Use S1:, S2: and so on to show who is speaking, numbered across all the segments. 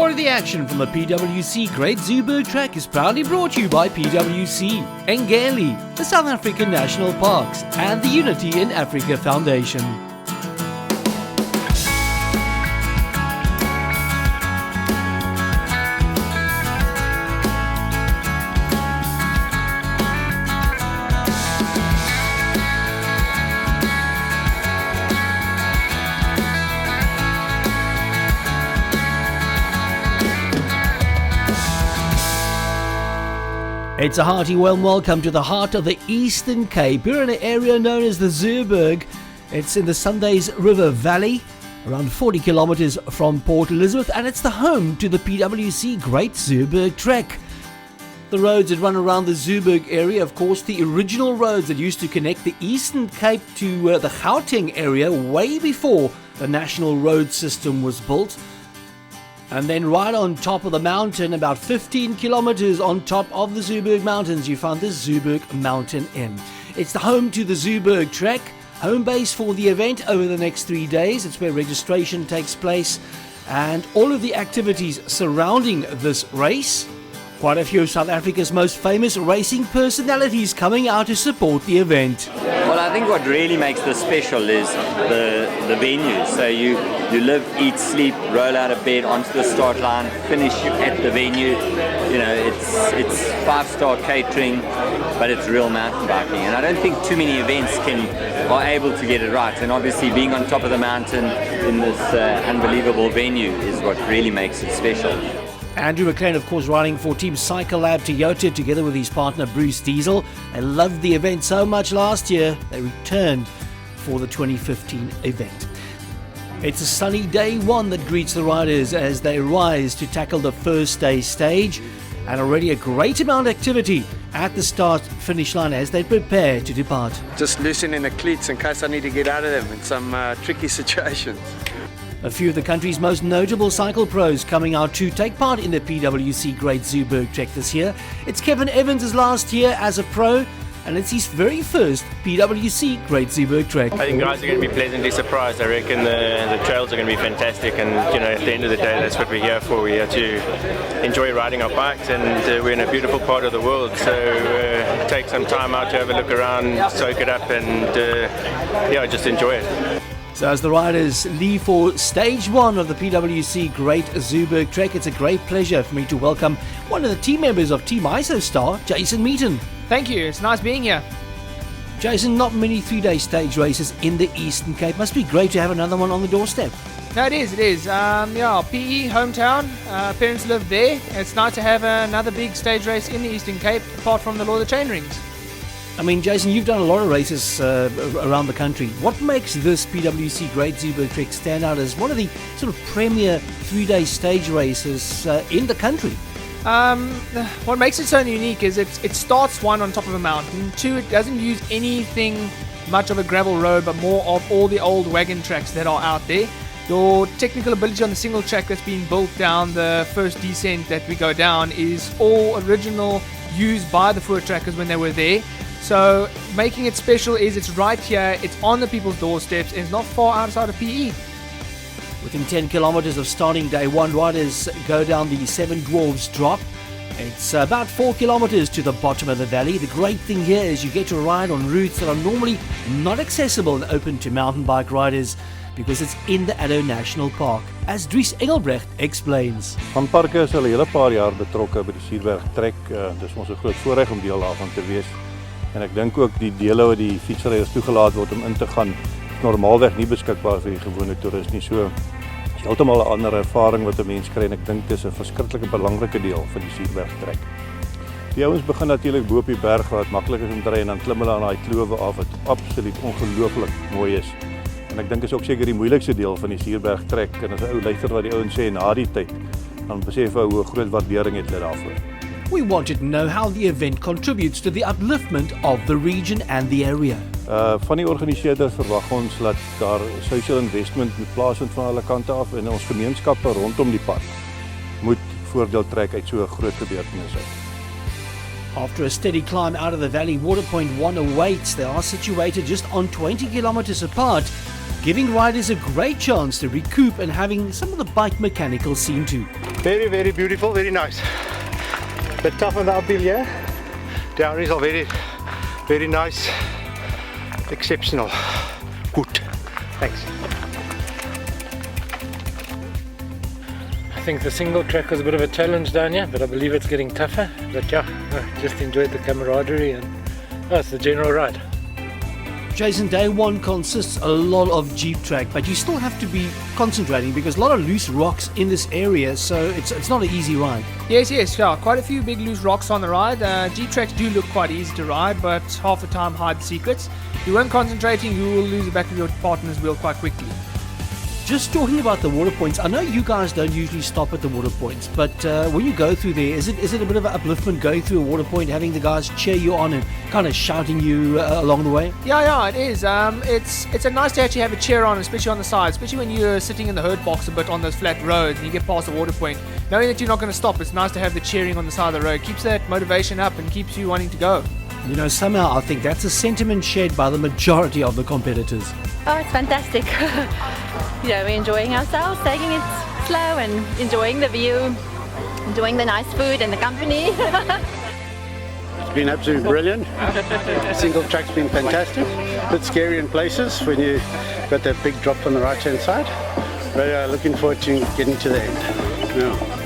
S1: More of the action from the PwC Great Zooburg Track is proudly brought to you by PwC, Engeli, the South African National Parks, and the Unity in Africa Foundation. It's a hearty warm welcome to the heart of the Eastern Cape. We're in an area known as the Zooburg. It's in the Sundays River Valley, around 40 kilometers from Port Elizabeth, and it's the home to the PwC Great Zooburg Trek. The roads that run around the Zooburg area, of course, the original roads that used to connect the Eastern Cape to the Gauteng area way before the national road system was built. And then right on top of the mountain, about 15 kilometers on top of the Zooburg Mountains, you find the Zooburg Mountain Inn. It's the home to the Zooburg Trek, home base for the event over the next 3 days. It's where registration takes place and all of the activities surrounding this race. Quite a few of South Africa's most famous racing personalities coming out to support the event.
S2: Well, I think what really makes this special is the venue. So you live, eat, sleep, roll out of bed onto the start line, finish at the venue. You know, it's 5-star catering, but it's real mountain biking. And I don't think too many events are able to get it right. And obviously being on top of the mountain in this unbelievable venue is what really makes it special.
S1: Andrew McLean, of course, riding for Team Cycle Lab Toyota together with his partner Bruce Diesel. They loved the event so much last year, they returned for the 2015 event. It's a sunny day one that greets the riders as they rise to tackle the first day stage, and already a great amount of activity at the start-finish line as they prepare to depart.
S3: Just loosening the cleats in case I need to get out of them in some tricky situations.
S1: A few of the country's most notable cycle pros coming out to take part in the PwC Great Zooburg Trek this year. It's Kevin Evans' last year as a pro, and it's his very first PwC Great Zooburg Trek.
S4: I think guys are going to be pleasantly surprised. I reckon the trails are going to be fantastic, and at the end of the day, that's what we're here for. We're here to enjoy riding our bikes, and we're in a beautiful part of the world, so take some time out to have a look around, soak it up, and just enjoy it.
S1: So as the riders leave for stage one of the PwC Great Zooburg Trek, it's a great pleasure for me to welcome one of the team members of Team ISOstar, Jason Meaton.
S5: Thank you, it's nice being here.
S1: Jason, not many 3-day stage races in the Eastern Cape. Must be great to have another one on the doorstep.
S5: No, it is. PE, hometown, parents live there. It's nice to have another big stage race in the Eastern Cape, apart from the Lord of the Chain Rings.
S1: I mean, Jason, you've done a lot of races around the country. What makes this PwC Great Zooburg Trek stand out as one of the sort of premier 3-day stage races in the country?
S5: What makes it so unique is it starts one on top of a mountain. Two, it doesn't use anything much of a gravel road, but more of all the old wagon tracks that are out there. Your technical ability on the single track that's been built down the first descent that we go down is all original, used by the Ford trackers when they were there. So making it special is it's right here, it's on the people's doorsteps, and it's not far outside of PE.
S1: Within 10 kilometers of starting day one, riders go down the Seven Dwarfs drop. It's about 4 kilometers to the bottom of the valley. The great thing here is you get to ride on routes that are normally not accessible and open to mountain bike riders because it's in the Addo National Park, as Dries Engelbrecht explains.
S6: Aanparke is al 'n hele paar jaar betrokke by die Zooburg Trek. Dis ons 'n groot voorreg om deel daarvan te wees. En ek dink ook die dele wat die fietsryers toegelaat word om in te gaan, is normaalweg nie beskikbaar vir die gewone toerist nie. So is heeltemal 'n ander ervaring wat 'n mens kry, en ek dink dit is 'n verskriklike belangrike deel van die Zooburg Trek. Die ouens begin natuurlik bo op die berg waar dit maklik is om te ry, en dan klim hulle aan daai klowe af wat absoluut ongelooflik mooi is. En ek dink is ook seker die moeilikste deel van die Zooburg Trek, en as 'n ou luister wat die ouens sê na die tyd, dan besef hy hoe groot waardering het hulle daarvoor.
S1: We wanted to know how the event contributes to the upliftment of the region and the area.
S6: Van die organiseerders verwag ons dat daar social investment moet plaasvind van alle kante af, en ons gemeenskappe rondom die park moet voordeel trek uit so 'n groot gebeurtenis uit.
S1: After a steady climb out of the valley, Waterpoint 1 awaits. They are situated just on 20 kilometers apart. giving riders a great chance to recoup and having some of the bike mechanicals seen to.
S7: Very, very beautiful, very nice. Bit tough on the uphill here. Down is all very, very nice. Exceptional. Good. Thanks.
S8: I think the single track was a bit of a challenge down here, but I believe it's getting tougher. But yeah, just enjoyed the camaraderie and it's the general ride.
S1: Jason, day one consists a lot of Jeep track, but you still have to be concentrating because a lot of loose rocks in this area, so it's not an easy ride.
S5: Yes, yeah, quite a few big loose rocks on the ride. Jeep tracks do look quite easy to ride, but half the time hide the secrets. If you weren't concentrating, you will lose the back of your partner's wheel quite quickly.
S1: Just talking about the water points, I know you guys don't usually stop at the water points, but when you go through there, is it a bit of an upliftment going through a water point, having the guys cheer you on and kind of shouting you along the way?
S5: Yeah, it is. It's a nice to actually have a cheer on, especially on the side, especially when you're sitting in the herd box a bit on those flat roads and you get past the water point. Knowing that you're not going to stop, it's nice to have the cheering on the side of the road. Keeps that motivation up and keeps you wanting to go.
S1: You know, somehow I think that's a sentiment shared by the majority of the competitors.
S9: Oh, it's fantastic. We're enjoying ourselves, taking it slow and enjoying the view, enjoying the nice food and the company.
S7: It's been absolutely brilliant. Single track's been fantastic. A bit scary in places when you got that big drop on the right hand side. But looking forward to getting to the end. Yeah.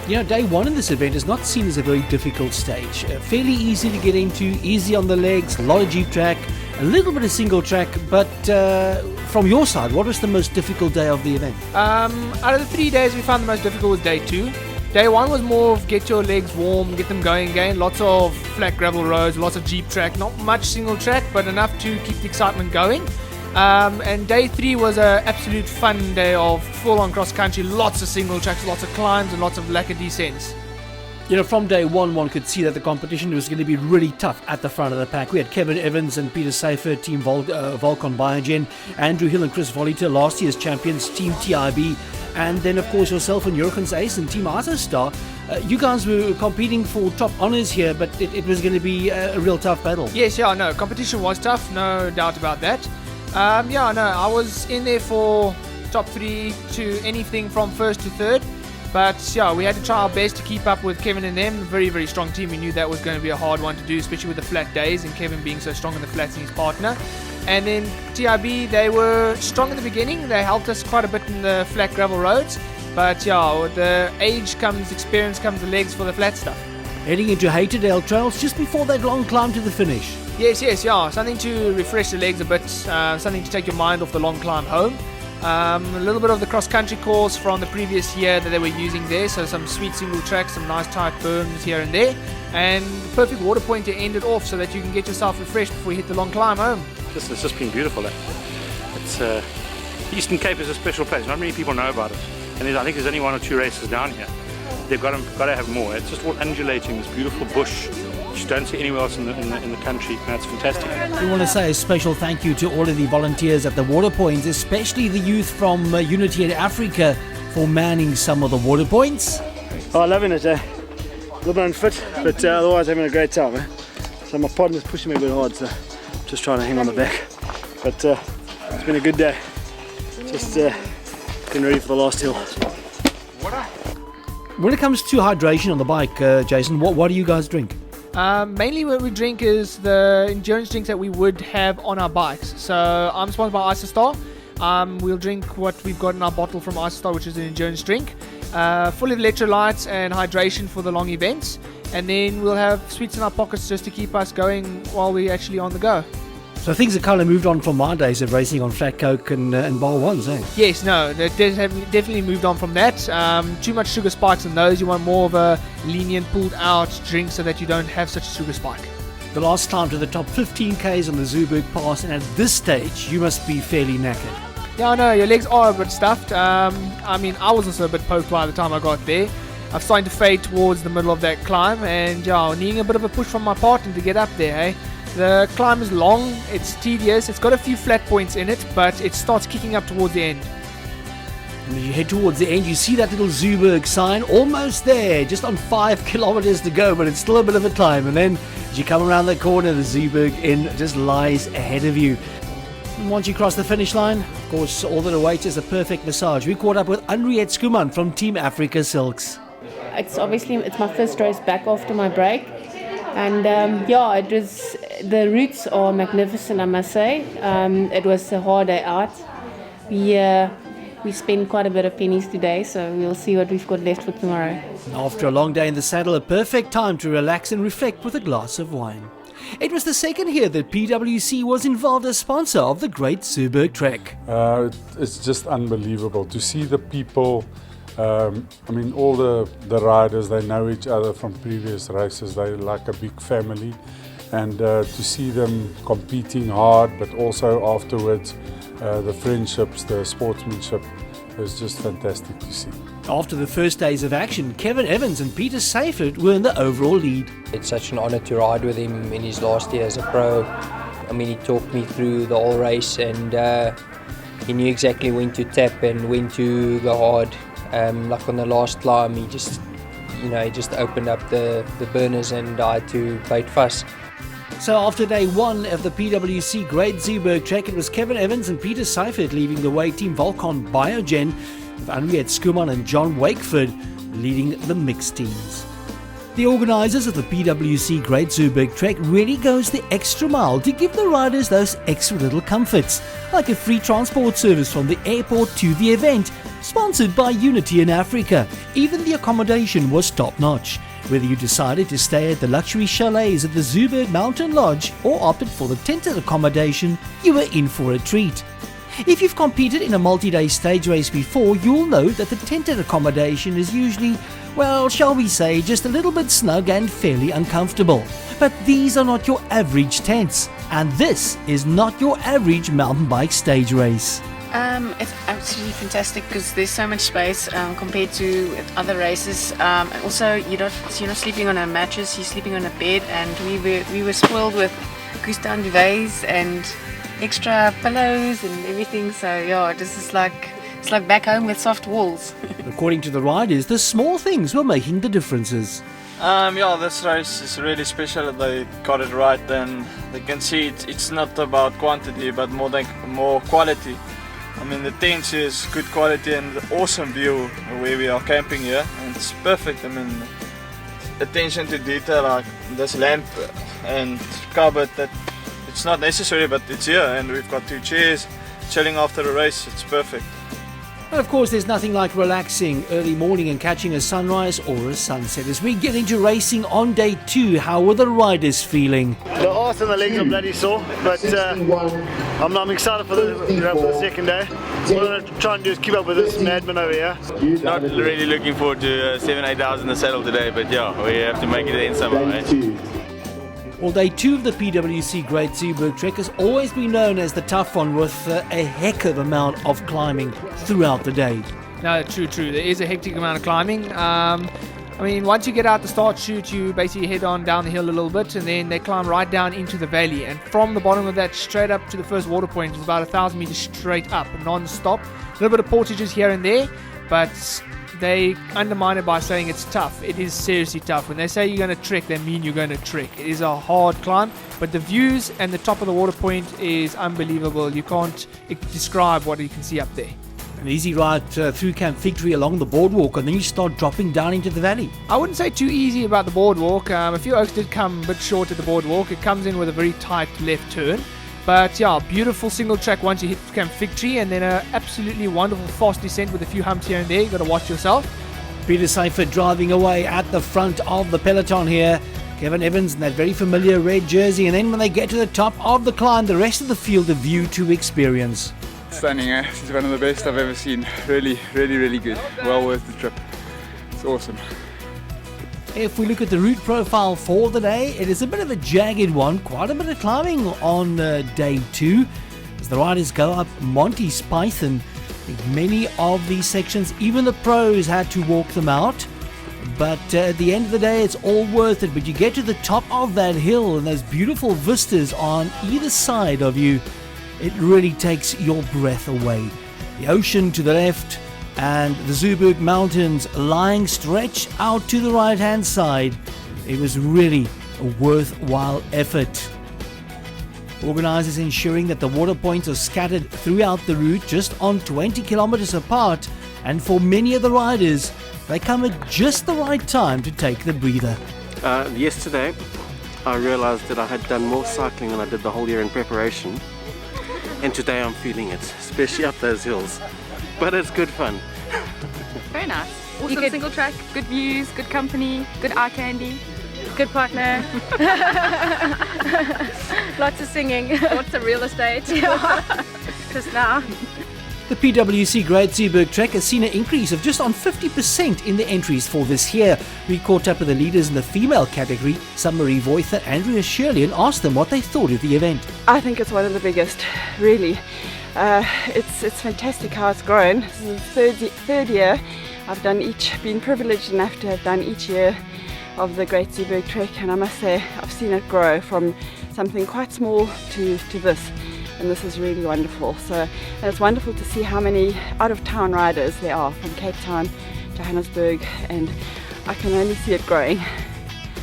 S1: You know, day one in this event is not seen as a very difficult stage. Fairly easy to get into, easy on the legs, a lot of Jeep track, a little bit of single track, but from your side, what was the most difficult day of the event?
S5: Out of the 3 days, we found the most difficult was day 2. Day 1 was more of get your legs warm, get them going again. Lots of flat gravel roads, lots of Jeep track, not much single track, but enough to keep the excitement going. And day 3 was an absolute fun day of full-on cross-country, lots of single tracks, lots of climbs and lots of lacquer descents.
S1: You know, from day one could see that the competition was going to be really tough at the front of the pack. We had Kevin Evans and Peter Seifer, Team Volcon Biogen, Andrew Hill and Chris Voliter, last year's champions, Team TIB, and then, of course, yourself and Jurgens Ace and Team Autostar. You guys were competing for top honours here, but it was going to be a real tough battle.
S5: Yes, no, competition was tough, no doubt about that. I was in there for top 3 to anything from first to third. But we had to try our best to keep up with Kevin and them. Very, very strong team. We knew that was going to be a hard one to do, especially with the flat days and Kevin being so strong in the flats and his partner. And then TIB, they were strong in the beginning. They helped us quite a bit in the flat gravel roads. But with the age comes experience, comes the legs for the flat stuff.
S1: Heading into Haterdale Trails just before that long climb to the finish.
S5: Yes, something to refresh the legs a bit, something to take your mind off the long climb home. A little bit of the cross-country course from the previous year that they were using there, so some sweet single tracks, some nice tight berms here and there, and perfect water point to end it off so that you can get yourself refreshed before you hit the long climb home.
S10: It's just been beautiful. It's Eastern Cape is a special place. Not many people know about it, and I think there's only 1 or 2 races down here. They've got to have more. It's just all undulating, this beautiful bush. You don't see anywhere else in the country. That's fantastic.
S1: We want to say a special thank you to all of the volunteers at the water points, especially the youth from Unity in Africa for manning some of the water points.
S11: Oh, loving it, A little bit unfit, but otherwise having a great time. So my partner's pushing me a bit hard, so I'm just trying to hang on the back. But it's been a good day. Just getting ready for the last hill.
S1: When it comes to hydration on the bike, Jason, what do you guys drink?
S5: Mainly what we drink is the endurance drinks that we would have on our bikes. So I'm sponsored by Isostar. We'll drink what we've got in our bottle from Isostar, which is an endurance drink. Full of electrolytes and hydration for the long events. And then we'll have sweets in our pockets just to keep us going while we're actually on the go.
S1: So things have kind of moved on from my days of racing on flat coke and bar ones, eh?
S5: Yes, no, they have definitely moved on from that. Too much sugar spikes in those. You want more of a lenient, pulled out drink so that you don't have such a sugar spike.
S1: The last time to the top 15 Ks on the Zooberg Pass, and at this stage, you must be fairly knackered.
S5: Yeah, I know, your legs are a bit stuffed. I was also a bit poked by the time I got there. I'm starting to fade towards the middle of that climb, and needing a bit of a push from my partner to get up there, eh? The climb is long, it's tedious, it's got a few flat points in it, but it starts kicking up towards the end.
S1: And as you head towards the end, you see that little Zooberg sign, almost there, just on 5 kilometers to go, but it's still a bit of a climb. And then as you come around the corner, the Zooberg Inn just lies ahead of you. And once you cross the finish line, of course, all that awaits is a perfect massage. We caught up with Henriette Skuman from Team Africa Silks.
S12: It's my first race back after my break, and the routes are magnificent, I must say. It was a hard day out. We spent quite a bit of pennies today, so we'll see what we've got left for tomorrow.
S1: After a long day in the saddle, a perfect time to relax and reflect with a glass of wine. It was the second year that PwC was involved as sponsor of the Great Zooberg Trek.
S13: It's just unbelievable to see the people. All the riders, they know each other from previous races. They're like a big family. And to see them competing hard, but also afterwards, the friendships, the sportsmanship, is just fantastic to see.
S1: After the first days of action, Kevin Evans and Peter Seifert were in the overall lead.
S14: It's such an honour to ride with him in his last year as a pro. He talked me through the whole race, and he knew exactly when to tap and when to go hard. Like on the last climb, he just opened up the burners and I had to bait fast.
S1: So after day one of the PwC Great Zooberg Trek, it was Kevin Evans and Peter Seifert leaving the way. Team Volcon Biogen, with Henriette Skuman and John Wakeford leading the mixed teams. The organisers of the PwC Great Zooberg Trek really goes the extra mile to give the riders those extra little comforts, like a free transport service from the airport to the event, sponsored by Unity in Africa. Even the accommodation was top-notch. Whether you decided to stay at the luxury chalets at the Zooberg Mountain Lodge or opted for the tented accommodation, you were in for a treat. If you've competed in a multi-day stage race before, you'll know that the tented accommodation is usually, well, shall we say, just a little bit snug and fairly uncomfortable. But these are not your average tents, and this is not your average mountain bike stage race.
S15: It's absolutely fantastic because there's so much space compared to other races. And also, you're not sleeping on a mattress; you're sleeping on a bed. And we were spoiled with Gustav duvets and extra pillows and everything. So yeah, it's like back home with soft walls.
S1: According to the riders, the small things were making the differences.
S16: This race is really special. They got it right, and they can see it's not about quantity, but more quality. The tent is good quality and awesome view where we are camping here, and it's perfect. Attention to detail, like this lamp and cupboard, that it's not necessary, but it's here, and we've got 2 chairs, chilling after the race. It's perfect.
S1: And of course, there's nothing like relaxing early morning and catching a sunrise or a sunset. As we get into racing on day 2, how were the riders feeling?
S11: The arse and the legs are bloody sore, but I'm excited for the second day. What I'm going to try and do is keep up with this madman over here.
S4: Not really looking forward to 7-8 hours in the saddle today, but yeah, we have to make it in somehow, right?
S1: Well, day 2 of the PwC Great Zooberg Trek has always been known as the tough one, with a heck of amount of climbing throughout the day.
S5: No, true. There is a hectic amount of climbing. Once you get out the start chute, you basically head on down the hill a little bit, and then they climb right down into the valley. And from the bottom of that straight up to the first water point is about 1,000 meters straight up, non-stop. A little bit of portages here and there, but they undermine it by saying it's tough. It is seriously tough. When they say you're going to trek, they mean you're going to trek. It is a hard climb, but the views and the top of the water point is unbelievable. You can't describe what you can see up there.
S1: An easy ride through Camp Victory along the boardwalk, and then you start dropping down into the valley.
S5: I wouldn't say too easy about the boardwalk. A few oaks did come a bit short at the boardwalk. It comes in with a very tight left turn. But yeah, beautiful single track once you hit Camp Victory, and then an absolutely wonderful fast descent with a few humps here and there. You've got to watch yourself.
S1: Peter Seifert driving away at the front of the peloton here. Kevin Evans in that very familiar red jersey, and then when they get to the top of the climb, the rest of the field, a view to experience.
S17: Stunning, eh? This is one of the best I've ever seen. Really, really, really good. Well worth the trip. It's awesome.
S1: If we look at the route profile for the day, it is a bit of a jagged one. Quite a bit of climbing on day 2 as the riders go up Monty's Python. Many of these sections, even the pros had to walk them out. But at the end of the day, it's all worth it. But you get to the top of that hill and those beautiful vistas on either side of you. It really takes your breath away. The ocean to the left and the Zooberg Mountains lying stretched out to the right-hand side. It was really a worthwhile effort. Organisers ensuring that the water points are scattered throughout the route just on 20 kilometres apart, and for many of the riders, they come at just the right time to take the breather.
S18: Yesterday, I realised that I had done more cycling than I did the whole year in preparation, and today I'm feeling it, especially up those hills. But it's good fun.
S19: Very nice. Awesome single track, good views, good company, good eye candy, good partner. Lots of singing, lots of real estate. Just now.
S1: The PwC Great Zeeburg Trek has seen an increase of just on 50% in the entries for this year. We caught up with the leaders in the female category, Sunmarie Voith and Andrea Shirley, and asked them what they thought of the event.
S20: I think it's one of the biggest, really. It's fantastic how it's grown. This is the third year I've been privileged enough to have done each year of the Great Zeeburg Trek, and I must say I've seen it grow from something quite small to this, and this is really wonderful. And it's wonderful to see how many out-of-town riders there are from Cape Town, Johannesburg, and I can only see it growing.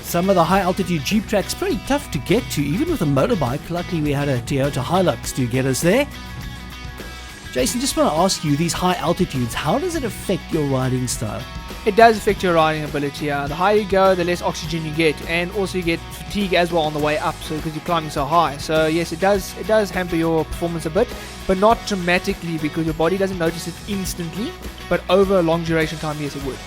S1: Some of the high-altitude jeep tracks pretty tough to get to, even with a motorbike. Luckily we had a Toyota Hilux to get us there. Jason, just want to ask you, these high altitudes, how does it affect your riding style?
S5: It does affect your riding ability. The higher you go, the less oxygen you get, and also you get fatigue as well on the way up, so because you're climbing so high. So yes, it does hamper your performance a bit, but not dramatically, because your body doesn't notice it instantly, but over a long duration time, yes, it would.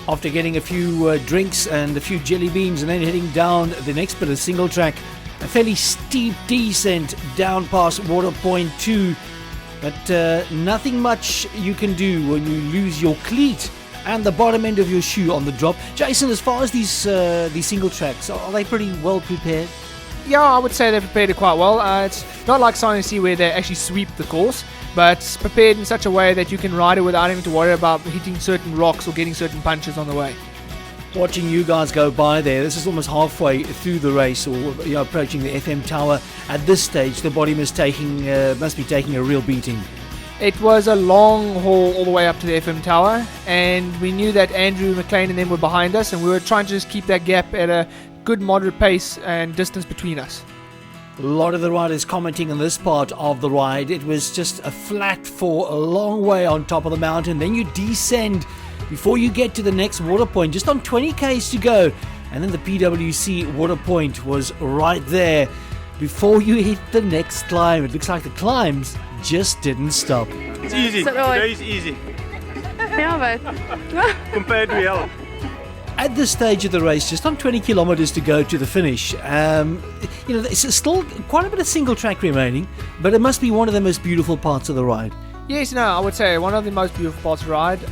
S1: After getting a few drinks and a few jelly beans and then heading down the next bit of single track, a fairly steep descent down past Water Point 2, but nothing much you can do when you lose your cleat and the bottom end of your shoe on the drop. Jason, as far as these single tracks, are they pretty well prepared?
S5: Yeah, I would say they're prepared quite well. It's not like Silent Sea where they actually sweep the course, but it's prepared in such a way that you can ride it without having to worry about hitting certain rocks or getting certain punches on the way.
S1: Watching you guys go by there, this is almost halfway through the race, or approaching the FM tower. At this stage, the body must be taking a real beating.
S5: It was a long haul all the way up to the FM tower, and we knew that Andrew McLean and them were behind us, and we were trying to just keep that gap at a good moderate pace and distance between us.
S1: A lot of the riders commenting on this part of the ride. It was just a flat for a long way on top of the mountain. Then you descend before you get to the next water point, just on 20 k's to go. And then the PwC water point was right there before you hit the next climb. It looks like the climbs just didn't stop.
S10: It's easy. Today's easy.
S19: Yeah, but
S10: compared to hell.
S1: At this stage of the race, just on 20 kilometers to go to the finish, it's still quite a bit of single track remaining, but it must be one of the most beautiful parts of the ride.
S5: Yes, I would say one of the most beautiful parts of the ride.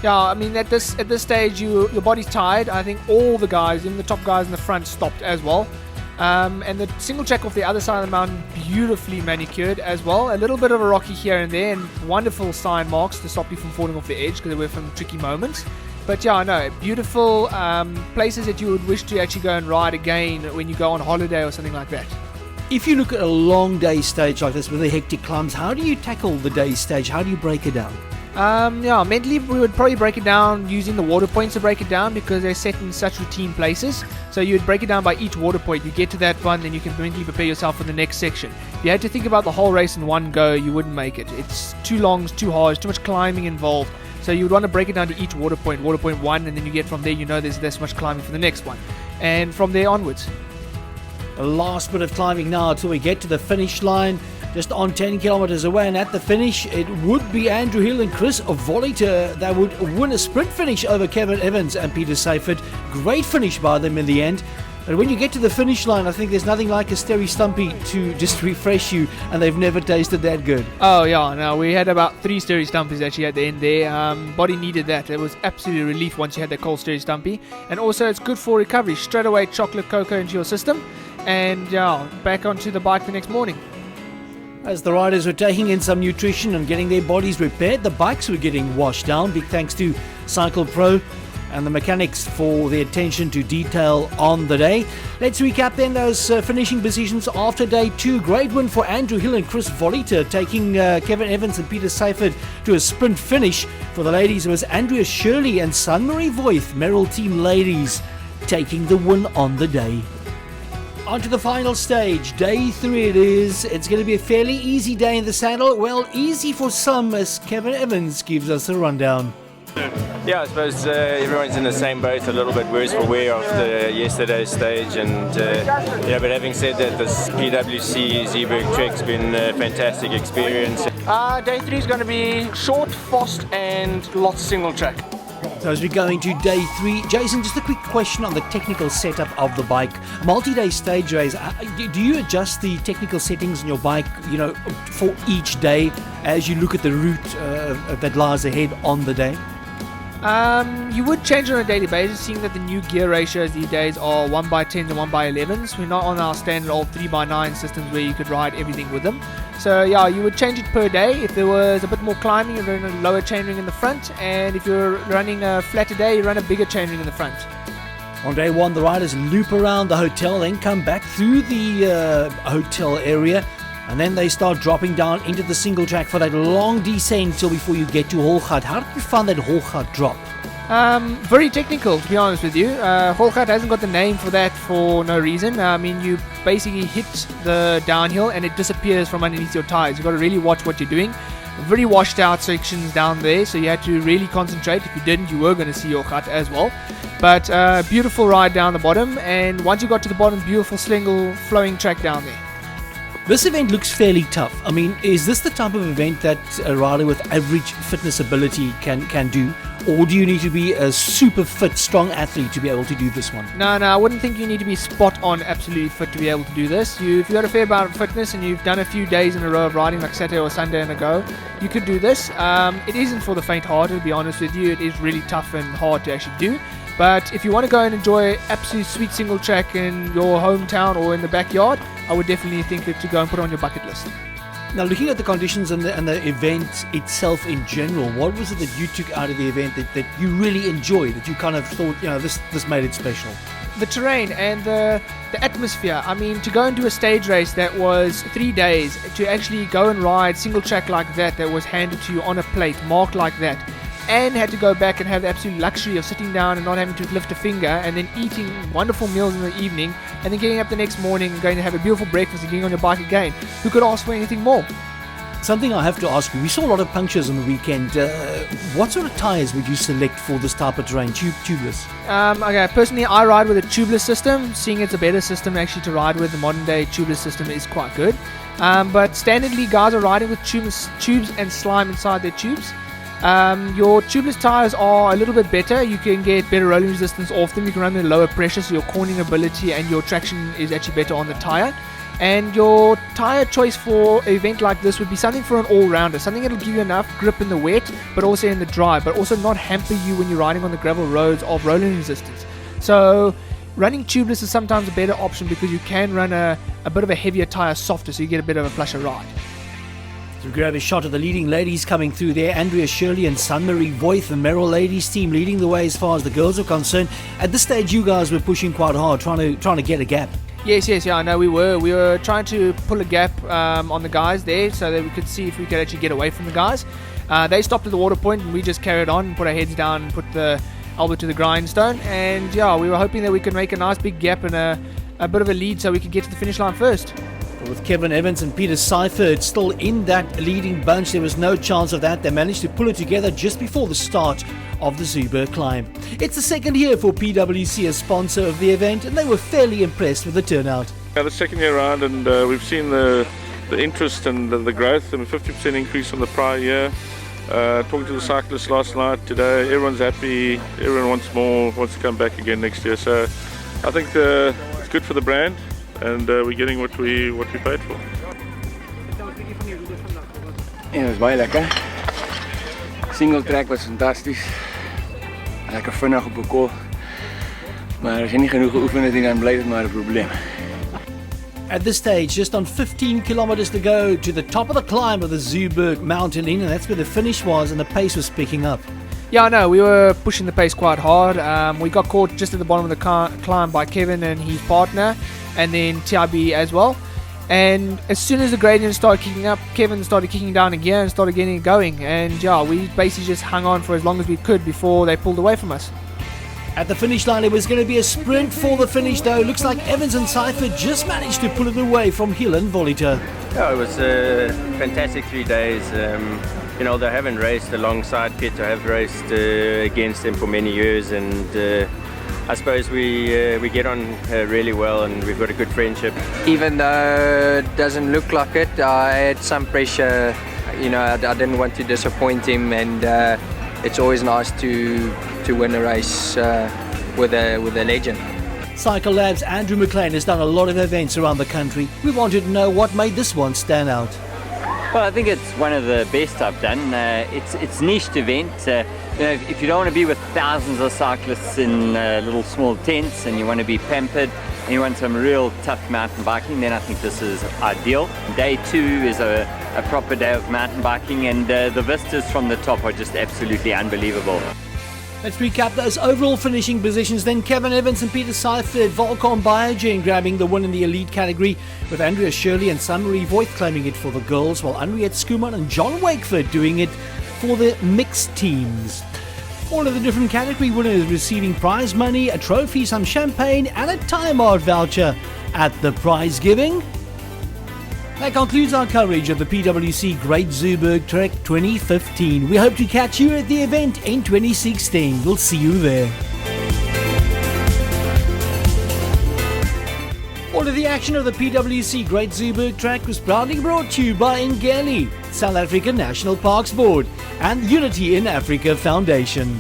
S5: At this stage, your body's tired. I think all the guys, even the top guys in the front, stopped as well. And the single track off the other side of the mountain, beautifully manicured as well. A little bit of a rocky here and there, and wonderful sign marks to stop you from falling off the edge, because there were some tricky moments. But beautiful places that you would wish to actually go and ride again when you go on holiday or something like that.
S1: If you look at a long day stage like this with the hectic climbs, how do you tackle the day stage? How do you break it down?
S5: Mentally we would probably break it down using the water points to break it down, because they're set in such routine places. So you'd break it down by each water point. You get to that one, then you can mentally prepare yourself for the next section. If you had to think about the whole race in one go, you wouldn't make it. It's too long, it's too hard, it's too much climbing involved. So you would want to break it down to each water point 1, and then you get from there, there's this much climbing for the next one, and from there onwards.
S1: The last bit of climbing now until we get to the finish line, just on 10 kilometers away, and at the finish it would be Andrew Hill and Chris Voliter that would win a sprint finish over Kevin Evans and Peter Seifert. Great finish by them in the end. But when you get to the finish line, I think there's nothing like a Sterry Stumpy to just refresh you, and they've never tasted that good.
S5: Oh yeah, no, we had about 3 Sterry Stumpies actually at the end there. Body needed that. It was absolutely relief once you had that cold Sterry Stumpy. And also it's good for recovery. Straight away chocolate cocoa into your system, and back onto the bike the next morning.
S1: As the riders were taking in some nutrition and getting their bodies repaired, the bikes were getting washed down. Big thanks to Cycle Pro and the mechanics for the attention to detail on the day. Let's recap then those finishing positions after day 2. Great win for Andrew Hill and Chris Voliter, taking Kevin Evans and Peter Seifert to a sprint finish. For the ladies, it was Andrea Shirley and Sunmarie Voith, Merrill Team Ladies, taking the win on the day. On to the final stage, day 3 it is. It's going to be a fairly easy day in the saddle. Well, easy for some, as Kevin Evans gives us a rundown.
S4: Yeah, I suppose everyone's in the same boat, a little bit worse for wear after yesterday's stage, and yeah. But having said that, this PwC Zeeburg Trek's been a fantastic experience.
S5: Day 3 is going to be short, fast, and lots of single track.
S1: So as we go into day 3, Jason, just a quick question on the technical setup of the bike. Multi-day stage race, do you adjust the technical settings on your bike, for each day as you look at the route that lies ahead on the day?
S5: You would change on a daily basis, seeing that the new gear ratios these days are 1x10s and 1x11s. We're not on our standard old 3x9 systems where you could ride everything with them. So yeah, you would change it per day. If there was a bit more climbing, you'd run a lower chainring in the front, and if you're running a flatter day, you run a bigger chainring in the front.
S1: On day 1, the riders loop around the hotel, then come back through the hotel area, and then they start dropping down into the single track for that long descent till before you get to Holgat. How did you find that Holgat drop?
S5: Very technical, to be honest with you. Holgat hasn't got the name for that for no reason. I mean, you basically hit the downhill and it disappears from underneath your tires. You've got to really watch what you're doing. Very washed out sections down there, so you had to really concentrate. If you didn't, you were going to see your cut as well. But beautiful ride down the bottom, and once you got to the bottom, beautiful single flowing track down there.
S1: This event looks fairly tough. I mean, is this the type of event that a rider with average fitness ability can do? Or do you need to be a super fit, strong athlete to be able to do this one?
S5: No, I wouldn't think you need to be spot on, absolutely fit to be able to do this. If you've got a fair amount of fitness and you've done a few days in a row of riding, like Saturday or Sunday in a go, you could do this. It isn't for the faint-hearted, to be honest with you. It is really tough and hard to actually do. But if you want to go and enjoy absolute sweet single track in your hometown or in the backyard, I would definitely think to go and put it on your bucket list.
S1: Now, looking at the conditions and the event itself in general, what was it that you took out of the event that you really enjoyed, that you kind of thought, this made it special?
S5: The terrain and the atmosphere. I mean, to go and do a stage race that was 3 days, to actually go and ride single track like that was handed to you on a plate, marked like that, and had to go back and have the absolute luxury of sitting down and not having to lift a finger, and then eating wonderful meals in the evening, and then getting up the next morning and going to have a beautiful breakfast and getting on your bike again. Who could ask for anything more?
S1: Something I have to ask you, we saw a lot of punctures on the weekend. What sort of tyres would you select for this type of terrain, tubeless?
S5: Okay, personally I ride with a tubeless system, seeing it's a better system actually to ride with. The modern day tubeless system is quite good. But standardly guys are riding with tubes and slime inside their tubes. Your tubeless tires are a little bit better. You can get better rolling resistance off them. You can run them at lower pressure, so your cornering ability and your traction is actually better on the tire. And your tire choice for an event like this would be something for an all-rounder, something that'll give you enough grip in the wet but also in the dry, but also not hamper you when you're riding on the gravel roads of rolling resistance. So running tubeless is sometimes a better option because you can run a bit of a heavier tire softer, so you get a bit of a plusher ride.
S1: So we grab a shot of the leading ladies coming through there. Andrea Shirley and Sunmarie Voith, the Merrill ladies team, leading the way as far as the girls are concerned. At this stage, you guys were pushing quite hard, trying to get a gap.
S5: Yes, I know we were. We were trying to pull a gap on the guys there so that we could see if we could actually get away from the guys. They stopped at the water point and we just carried on and put our heads down and put the elbow to the grindstone. And yeah, we were hoping that we could make a nice big gap and a bit of a lead so we could get to the finish line first.
S1: With Kevin Evans and Peter Seifert still in that leading bunch, there was no chance of that. They managed to pull it together just before the start of the Zeeburg climb. It's the second year for PwC as sponsor of the event, and they were fairly impressed with the turnout.
S21: The second year around, and we've seen the interest and the growth, and a 50% increase from the prior year. Talking to the cyclists last night, today, everyone's happy, everyone wants more, wants to come back again next year. So I think it's good for the brand. And we're getting what we paid for.
S22: Ja, dat is baie lekker. Single track was fantasties. Lekker vinnig op 'n kol. Maar as jy nie genoeg geoefen het, dan bly dit maar 'n probleem.
S1: At this stage, just on 15 kilometers to go to the top of the climb of the Zeeburg Mountain Inn, and that's where the finish was, and the pace was picking up.
S5: Yeah, no, we were pushing the pace quite hard. We got caught just at the bottom of the climb by Kevin and his partner, and then TRB as well. And as soon as the gradient started kicking up, Kevin started kicking down a gear and started getting it going. And yeah, we basically just hung on for as long as we could before they pulled away from us.
S1: At the finish line, it was going to be a sprint for the finish, though. Looks like Evans and Seifert just managed to pull it away from Hill and Voliter.
S4: Yeah, it was a fantastic 3 days. You know, they haven't raced alongside Piet. I have raced against them for many years, and I suppose we get on really well, and we've got a good friendship.
S14: Even though it doesn't look like it, I had some pressure. You know, I didn't want to disappoint him, and it's always nice to win a race with a legend.
S1: Cycle Lab's Andrew McLean has done a lot of events around the country. We wanted to know what made this one stand out.
S2: Well, I think it's one of the best I've done. It's niched event. You know, if you don't want to be with thousands of cyclists in little small tents, and you want to be pampered, and you want some real tough mountain biking, then I think this is ideal. Day 2 is a proper day of mountain biking, and the vistas from the top are just absolutely unbelievable.
S1: Let's recap those overall finishing positions then. Kevin Evans and Peter Seifert, Volcom Biogen grabbing the win in the elite category, with Andrea Shirley and Sunmarie Voigt claiming it for the girls, while Henriette Skuman and John Wakeford doing it for the mixed teams. All of the different category winners receiving prize money, a trophy, some champagne and a time out voucher at the prize giving. That concludes our coverage of the PwC Great Zooburg Trek 2015. We hope to catch you at the event in 2016. We'll see you there. All of the action of the PwC Great Zooburg Trek was proudly brought to you by Ngeli, South African National Parks Board, and Unity in Africa Foundation.